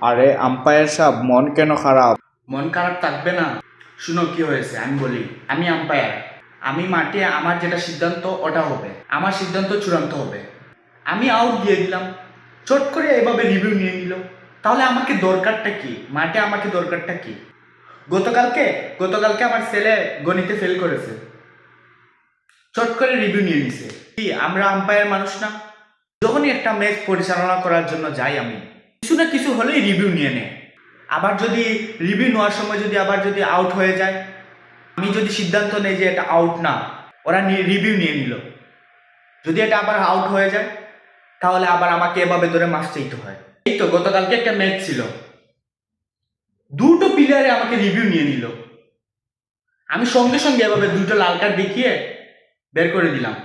আরে আম্পায়ার সাহেব, মন কেন খারাপ? মন খারাপ থাকবে না? শুনো কি হয়েছে আমি বলি। আমি আম্পায়ার, আমি মাঠে আমার যেটা সিদ্ধান্ত ওটা হবে, আমার সিদ্ধান্ত চূড়ান্ত হবে। আমি আউট দিয়ে দিলাম, চট করে এভাবে রিভিউ নিয়ে নিল। তাহলে আমাকে দরকারটা কি মাঠে? আমাকে দরকারটা কি? গতকালকে গতকালকে আমার ছেলে গণিতে ফেল করেছে, চট করে রিভিউ নিয়ে নিছে। কি আমরা আম্পায়ার মানুষ না? যখনই একটা ম্যাচ পরিচালনা করার জন্য যাই আমি, কিছু না কিছু হলেই রিভিউ নিয়ে নেয়। আবার যদি রিভিউ নেওয়ার সময় যদি আউট হয়ে যায়, আমি যদি সিদ্ধান্ত নেই যে এটা আউট না, ওরা রিভিউ নিয়ে নিল, যদি এটা আবার আউট হয়ে যায় তাহলে আবার আমাকে এভাবে ধরে মাস চাইতে হয়। এই তো গতকালকে একটা ম্যাচ ছিল, দুটো প্লেয়ারে আমাকে রিভিউ নিয়ে নিল। আমি সঙ্গে সঙ্গে এভাবে দুটো লাল কার্ড দেখিয়ে বের করে দিলাম।